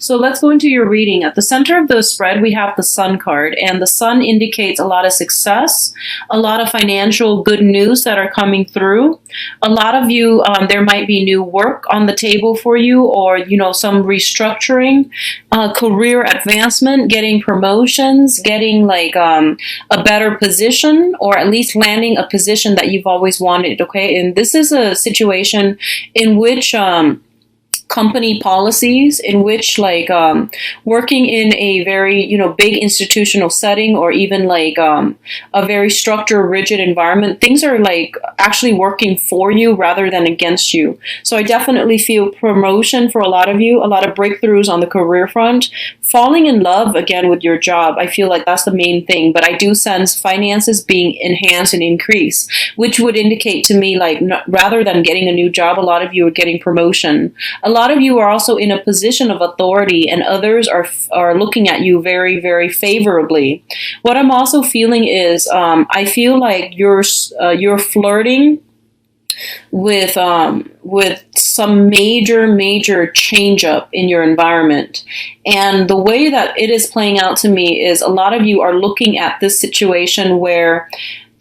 So let's go into your reading. At the center of the spread, we have the Sun card, and the Sun indicates a lot of success, a lot of financial good news that are coming through. A lot of you, there might be new work on the table for you, or some restructuring, career advancement, getting promotions, getting like a better position, or at least landing a position that you've always wanted. Okay, and this is a situation in which company policies, in which like working in a very big institutional setting, or even like a very structured, rigid environment, things are like actually working for you rather than against you. So I definitely feel promotion for a lot of you, a lot of breakthroughs on the career front, falling in love again with your job. I feel like that's the main thing, but I do sense finances being enhanced and increased, which would indicate to me like rather than getting a new job, a lot of you are getting promotion. A lot of you are also in a position of authority, and others are looking at you very, very favorably. What I'm also feeling is I feel like you're flirting with some major change up in your environment. And the way that it is playing out to me is a lot of you are looking at this situation where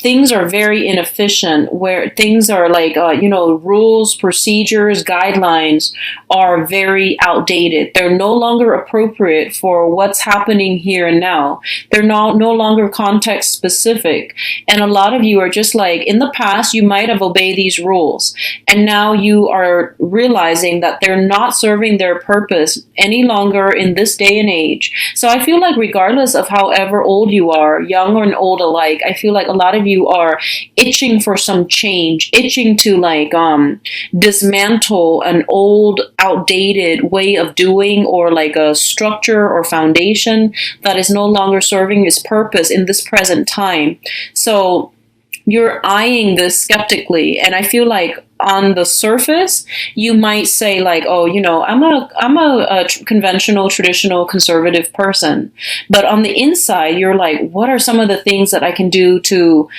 things are very inefficient, where things are like, rules, procedures, guidelines are very outdated. They're no longer appropriate for what's happening here and now. They're no longer context specific. And a lot of you are just like, in the past, you might have obeyed these rules. And now you are realizing that they're not serving their purpose any longer in this day and age. So I feel like regardless of however old you are, young or old alike, I feel like a lot of you are itching for some change, itching to like dismantle an old, outdated way of doing, or like a structure or foundation that is no longer serving its purpose in this present time. So you're eyeing this skeptically, and I feel like on the surface, you might say like, oh, I'm a conventional, traditional, conservative person. But on the inside, you're like, what are some of the things that I can do to,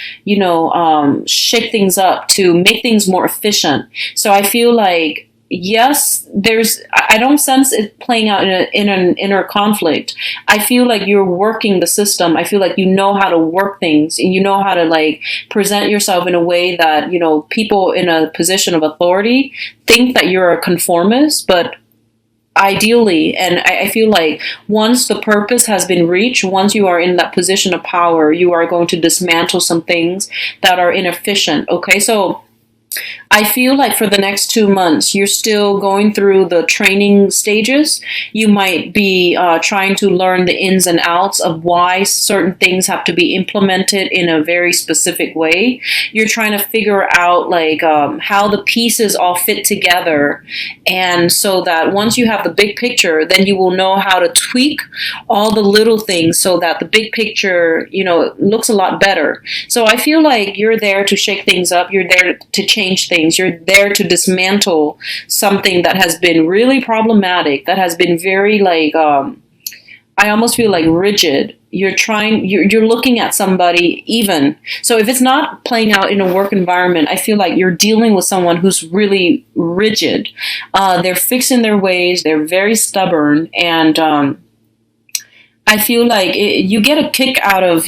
shake things up, to make things more efficient? So I feel like, yes, I don't sense it playing out in an inner conflict. I feel like you're working the system. I feel like you know how to work things, and you know how to like present yourself in a way that, people in a position of authority think that you're a conformist, but ideally, and I feel like once the purpose has been reached, once you are in that position of power, you are going to dismantle some things that are inefficient. Okay, so I feel like for the next 2 months, you're still going through the training stages. You might be trying to learn the ins and outs of why certain things have to be implemented in a very specific way. You're trying to figure out like how the pieces all fit together. And so that once you have the big picture, then you will know how to tweak all the little things so that the big picture, looks a lot better. So I feel like you're there to shake things up. You're there to change things. You're there to dismantle something that has been really problematic, that has been very like, I almost feel like rigid. You're looking at somebody even. So if it's not playing out in a work environment, I feel like you're dealing with someone who's really rigid. They're fixed in their ways. They're very stubborn. And, I feel like you get a kick out of,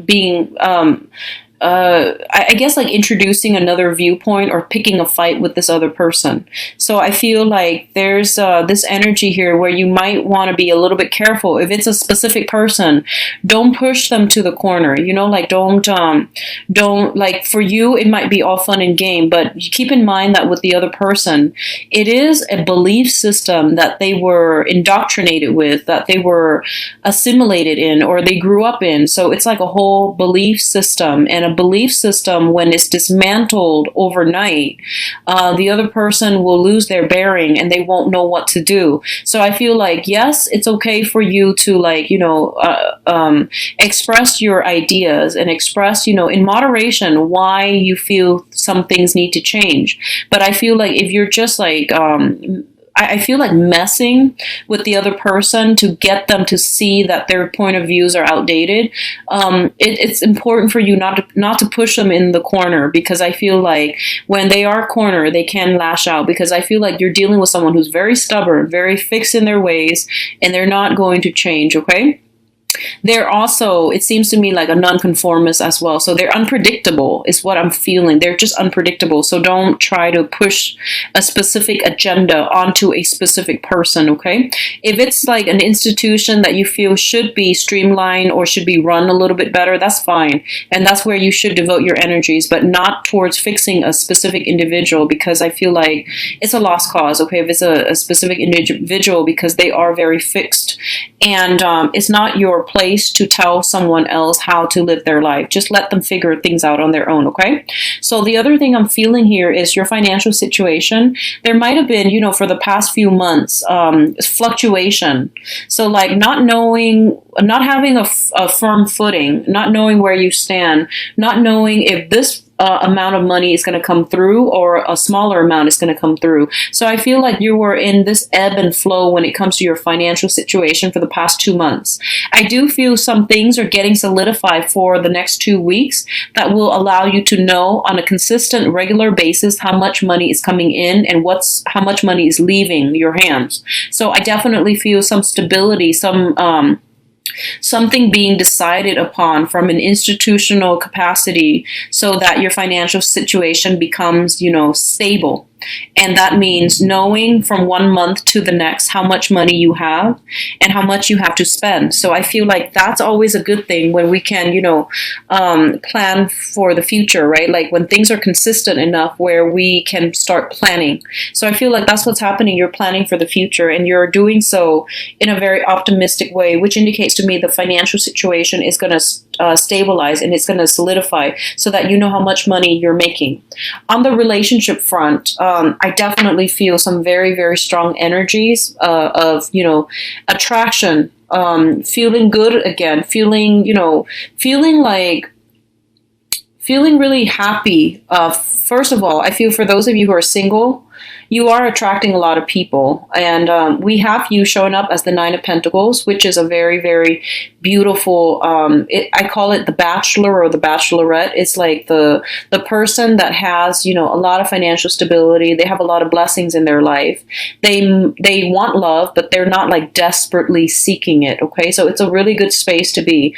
being, I guess like introducing another viewpoint or picking a fight with this other person. So I feel like there's this energy here where you might want to be a little bit careful. If it's a specific person, don't push them to the corner. Like don't like, for you, it might be all fun and game, but you keep in mind that with the other person, it is a belief system that they were indoctrinated with, that they were assimilated in, or they grew up in. So it's like a whole belief system, and a belief system, when it's dismantled overnight, the other person will lose their bearing and they won't know what to do. So I feel like, yes, it's okay for you to like, express your ideas and express, in moderation, why you feel some things need to change. But I feel like if you're just like, I feel like messing with the other person to get them to see that their point of views are outdated. It's important for you not to push them in the corner, because I feel like when they are cornered, they can lash out, because I feel like you're dealing with someone who's very stubborn, very fixed in their ways, and they're not going to change, okay? They're also, it seems to me, like a nonconformist as well. So they're unpredictable, is what I'm feeling. They're just unpredictable. So don't try to push a specific agenda onto a specific person, okay? If it's like an institution that you feel should be streamlined or should be run a little bit better, that's fine. And that's where you should devote your energies, but not towards fixing a specific individual, because I feel like it's a lost cause, okay? If it's a specific individual, because they are very fixed, and it's not your place to tell someone else how to live their life. Just let them figure things out on their own, okay? So the other thing I'm feeling here is your financial situation. There might have been, for the past few months, fluctuation. So like not knowing, not having a firm footing, not knowing where you stand, not knowing if this amount of money is going to come through or a smaller amount is going to come through. So I feel like you were in this ebb and flow when it comes to your financial situation for the past 2 months. I do feel some things are getting solidified for the next 2 weeks that will allow you to know on a consistent, regular basis how much money is coming in and how much money is leaving your hands. So I definitely feel some stability, something being decided upon from an institutional capacity, so that your financial situation becomes, stable. And that means knowing from 1 month to the next how much money you have and how much you have to spend. So I feel like that's always a good thing when we can, plan for the future, right? Like when things are consistent enough where we can start planning. So I feel like that's what's happening. You're planning for the future, and you're doing so in a very optimistic way, which indicates to me the financial situation is going to stabilize and it's going to solidify, so that you know how much money you're making. On the relationship front, I definitely feel some very, very strong energies of, attraction, feeling good again, feeling really happy. First of all, I feel for those of you who are single, you are attracting a lot of people. And we have you showing up as the Nine of Pentacles, which is a very, very beautiful, I call it the bachelor or the bachelorette. It's like the person that has, a lot of financial stability. They have a lot of blessings in their life. They want love, but they're not like desperately seeking it. Okay. So it's a really good space to be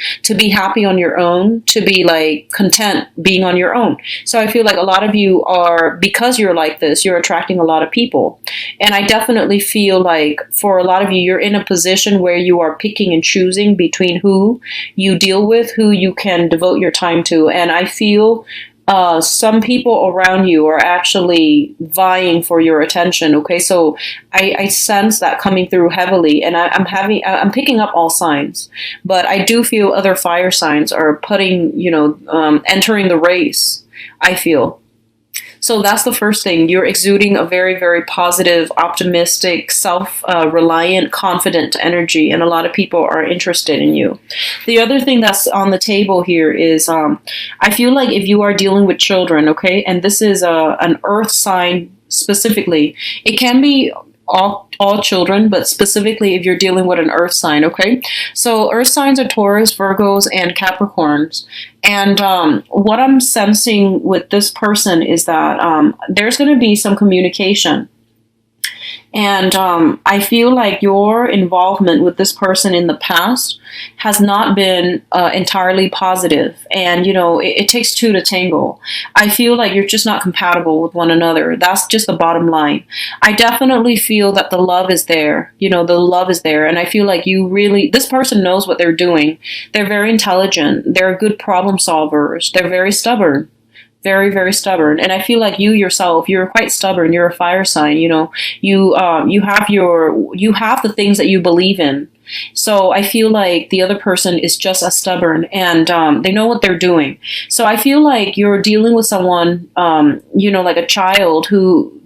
happy on your own, to be like content being on your own. So I feel like a lot of you are, because you're like this, you're attracting a lot of people. And I definitely feel like for a lot of you, you're in a position where you are picking and choosing between who you deal with, who you can devote your time to. And I feel some people around you are actually vying for your attention. Okay, so I sense that coming through heavily, and I'm picking up all signs, but I do feel other fire signs are entering the race. I feel. So that's the first thing. You're exuding a very, very positive, optimistic, self-reliant, confident energy, and a lot of people are interested in you. The other thing that's on the table here is I feel like if you are dealing with children, okay, and this is an earth sign specifically, it can be all children, but specifically if you're dealing with an earth sign, okay? So earth signs are Taurus, Virgos, and Capricorns. And what I'm sensing with this person is that there's going to be some communication. And I feel like your involvement with this person in the past has not been entirely positive. And, it takes two to tango. I feel like you're just not compatible with one another. That's just the bottom line. I definitely feel that the love is there. The love is there. And I feel like this person knows what they're doing. They're very intelligent. They're good problem solvers. They're very stubborn. Very, very stubborn. And I feel like you yourself, you're quite stubborn. You're a fire sign, you have the things that you believe in. So I feel like the other person is just as stubborn, and they know what they're doing. So I feel like you're dealing with someone, like a child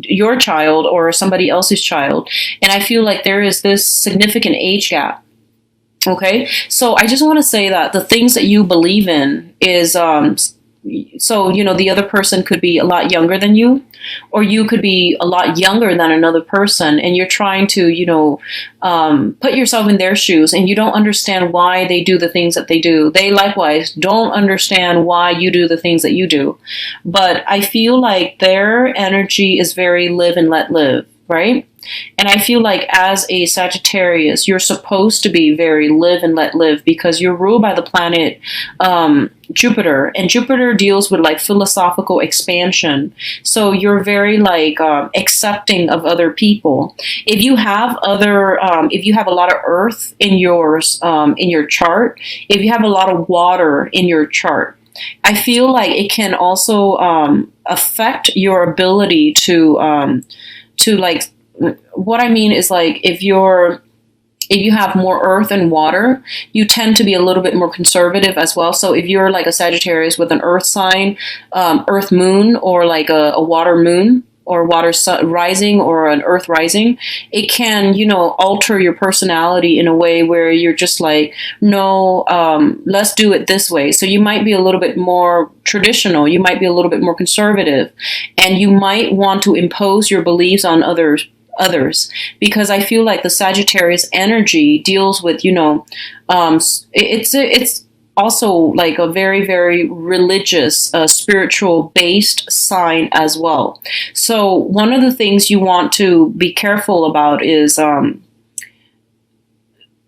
your child or somebody else's child. And I feel like there is this significant age gap. Okay. So I just want to say that the things that you believe in is, so, the other person could be a lot younger than you, or you could be a lot younger than another person, and you're trying to, put yourself in their shoes, and you don't understand why they do the things that they do. They likewise don't understand why you do the things that you do. But I feel like their energy is very live and let live, right? And I feel like as a Sagittarius, you're supposed to be very live and let live, because you're ruled by the planet Jupiter, and Jupiter deals with like philosophical expansion. So you're very like accepting of other people. If you have if you have a lot of earth in your chart, if you have a lot of water in your chart, I feel like it can also affect your ability to like. What I mean is, like, if you have more earth and water, you tend to be a little bit more conservative as well. So if you're like a Sagittarius with an earth sign, earth moon, or like a water moon, or water rising, or an earth rising, it can, alter your personality in a way where you're just like, no, let's do it this way. So you might be a little bit more traditional. You might be a little bit more conservative, and you might want to impose your beliefs on others, because I feel like the Sagittarius energy deals with, it's also like a very, very religious, spiritual based sign as well. So one of the things you want to be careful about is,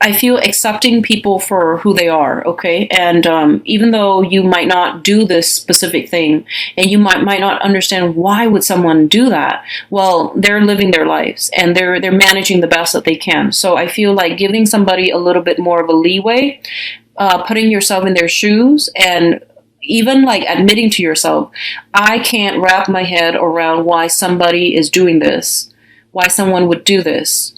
I feel accepting people for who they are, okay? And even though you might not do this specific thing, and you might not understand why would someone do that, well, they're living their lives, and they're managing the best that they can. So I feel like giving somebody a little bit more of a leeway, putting yourself in their shoes, and even like admitting to yourself, I can't wrap my head around why somebody is doing this, why someone would do this,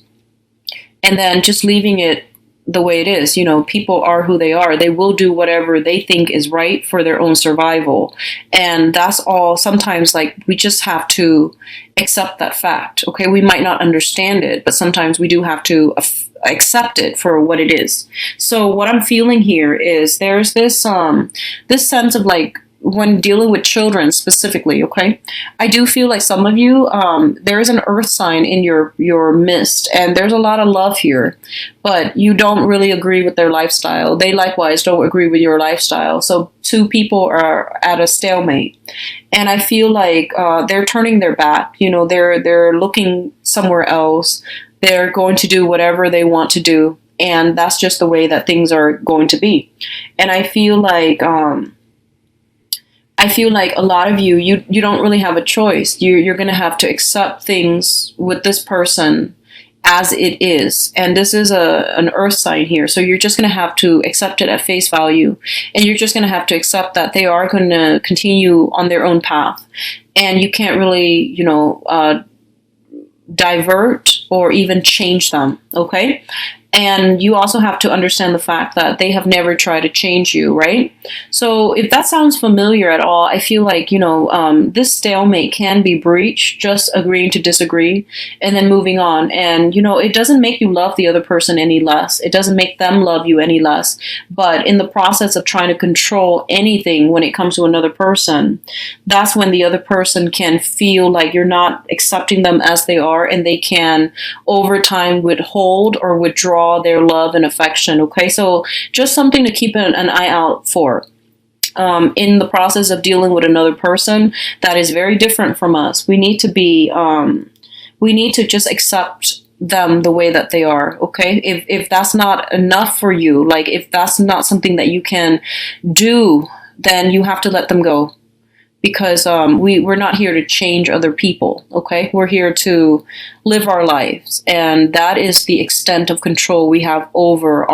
and then just leaving it the way it is. People are who they are. They will do whatever they think is right for their own survival. And that's all. Sometimes, like, we just have to accept that fact. Okay. We might not understand it, but sometimes we do have to accept it for what it is. So what I'm feeling here is there's this sense of like, when dealing with children specifically, okay, I do feel like some of you, there is an earth sign in your midst, and there's a lot of love here, but you don't really agree with their lifestyle. They likewise don't agree with your lifestyle. So two people are at a stalemate, and I feel like they're turning their back. They're looking somewhere else. They're going to do whatever they want to do, and that's just the way that things are going to be. And I feel like a lot of you don't really have a choice. You're going to have to accept things with this person as it is. And this is an earth sign here. So you're just going to have to accept it at face value. And you're just going to have to accept that they are going to continue on their own path. And you can't really, divert or even change them. Okay. And you also have to understand the fact that they have never tried to change you, right? So if that sounds familiar at all, I feel like, this stalemate can be breached, just agreeing to disagree and then moving on. And, it doesn't make you love the other person any less. It doesn't make them love you any less. But in the process of trying to control anything when it comes to another person, that's when the other person can feel like you're not accepting them as they are, and they can over time withhold or withdraw their love and affection. Okay, so just something to keep an eye out for. In the process of dealing with another person that is very different from us, we need to just accept them the way that they are. Okay, if that's not enough for you, like if that's not something that you can do, then you have to let them go. Because we're not here to change other people, okay? We're here to live our lives. And that is the extent of control we have over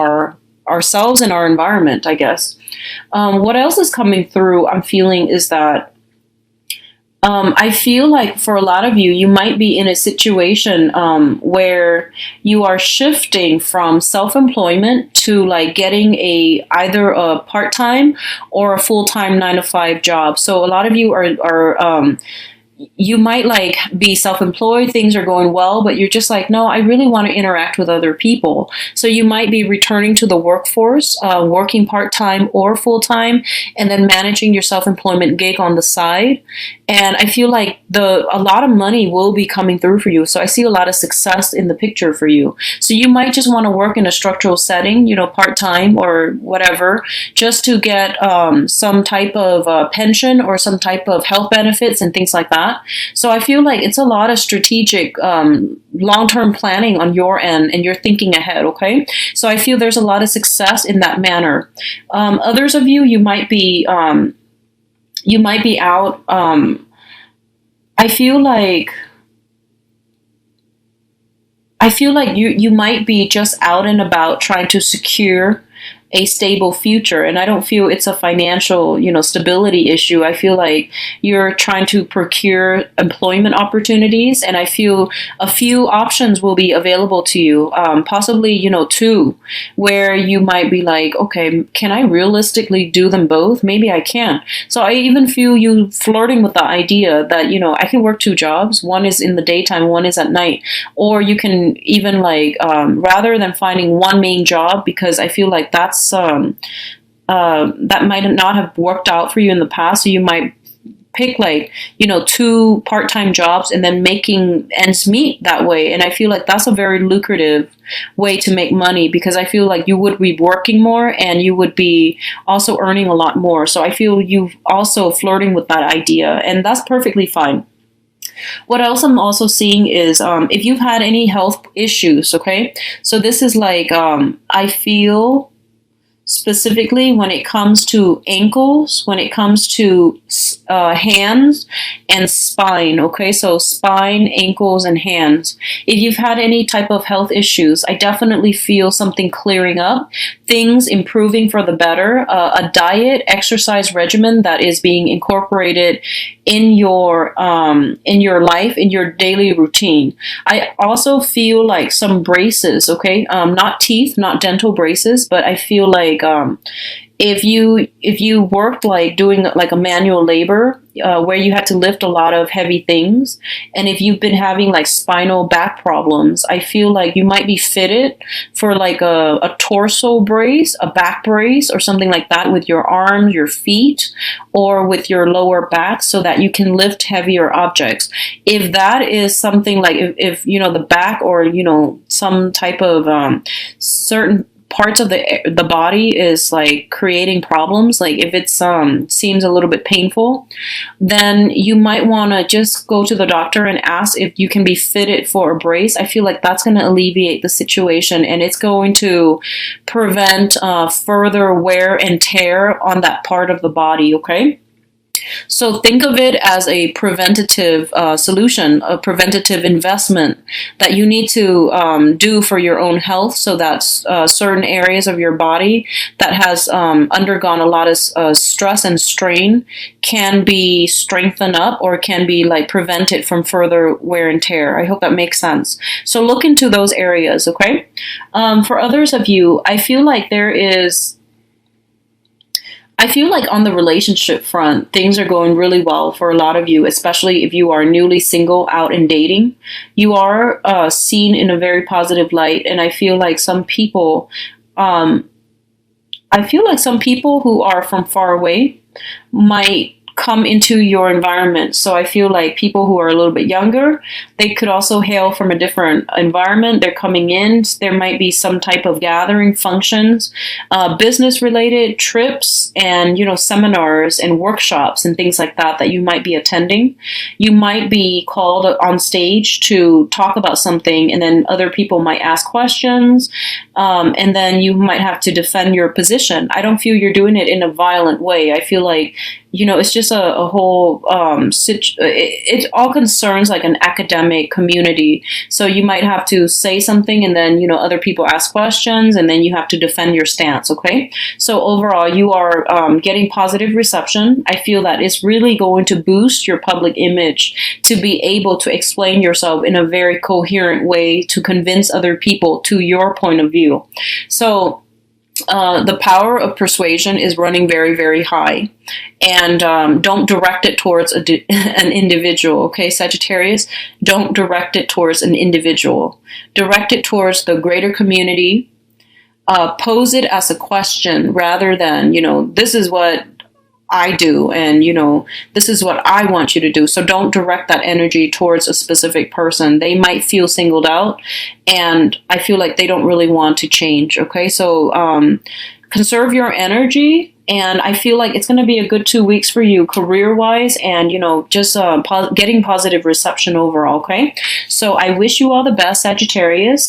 ourselves and our environment, I guess. What else is coming through, I'm feeling, is that I feel like for a lot of you, you might be in a situation where you are shifting from self-employment to like getting either a part-time or a full-time 9-to-5 job. So a lot of you are you might like be self-employed, things are going well, but you're just like, no, I really want to interact with other people. So you might be returning to the workforce, working part-time or full-time, and then managing your self-employment gig on the side. And I feel like a lot of money will be coming through for you. So I see a lot of success in the picture for you. So you might just want to work in a structural setting, part-time or whatever, just to get some type of pension or some type of health benefits and things like that. So I feel like it's a lot of strategic long-term planning on your end, and you're thinking ahead, okay? So I feel there's a lot of success in that manner. Others of you, you might be out. I feel like you might be just out and about trying to secure a stable future. And I don't feel it's a financial, stability issue. I feel like you're trying to procure employment opportunities, and I feel a few options will be available to you, possibly, two, where you might be like, okay, can I realistically do them both? Maybe I can. So I even feel you flirting with the idea that, I can work two jobs. One is in the daytime, one is at night. Or you can even rather than finding one main job, because I feel like that might not have worked out for you in the past. So you might pick two part-time jobs and then making ends meet that way. And I feel like that's a very lucrative way to make money, because I feel like you would be working more and you would be also earning a lot more. So I feel you also flirting with that idea, and that's perfectly fine. What else I'm also seeing is if you've had any health issues, okay? So this is I feel specifically when it comes to ankles, when it comes to hands and spine, okay? So spine, ankles, and hands. If you've had any type of health issues, I definitely feel something clearing up, things improving for the better, a diet, exercise regimen that is being incorporated in your life, in your daily routine. I also feel like some braces, okay? Not teeth, not dental braces, but I feel like if you worked doing a manual labor where you had to lift a lot of heavy things, and if you've been having spinal back problems, I feel like you might be fitted for a torso brace, a back brace, or something like that with your arms, your feet, or with your lower back, so that you can lift heavier objects. If that is something if the back, or some type of certain parts of the body is creating problems, if it seems a little bit painful, then you might want to just go to the doctor and ask if you can be fitted for a brace. I feel like that's going to alleviate the situation, and it's going to prevent further wear and tear on that part of the body, okay? So think of it as a preventative solution, a preventative investment that you need to do for your own health, so that certain areas of your body that has undergone a lot of stress and strain can be strengthened up, or can be prevented from further wear and tear. I hope that makes sense. So look into those areas, okay? For others of you, I feel like on the relationship front, things are going really well for a lot of you, especially if you are newly single, out and dating. You are seen in a very positive light, and I feel like some people, who are from far away might come into your environment. So I feel like people who are a little bit younger, they could also hail from a different environment. They're coming in. There might be some type of gathering, functions, business related trips, and seminars and workshops and things like that you might be attending. You might be called on stage to talk about something, and then other people might ask questions, and then you might have to defend your position. I don't feel you're doing it in a violent way. I feel like it's just a whole, it all concerns an academic community. So you might have to say something, and then, other people ask questions, and then you have to defend your stance, okay? So overall, you are getting positive reception. I feel that it's really going to boost your public image to be able to explain yourself in a very coherent way to convince other people to your point of view. So The power of persuasion is running very, very high. And don't direct it towards an individual, okay, Sagittarius? Don't direct it towards an individual. Direct it towards the greater community. Pose it as a question rather than, this is what I do, and this is what I want you to do. So don't direct that energy towards a specific person. They might feel singled out, and I feel like they don't really want to change. Okay, so conserve your energy, and I feel like it's going to be a good 2 weeks for you career wise, and just getting positive reception overall. Okay, so I wish you all the best, Sagittarius.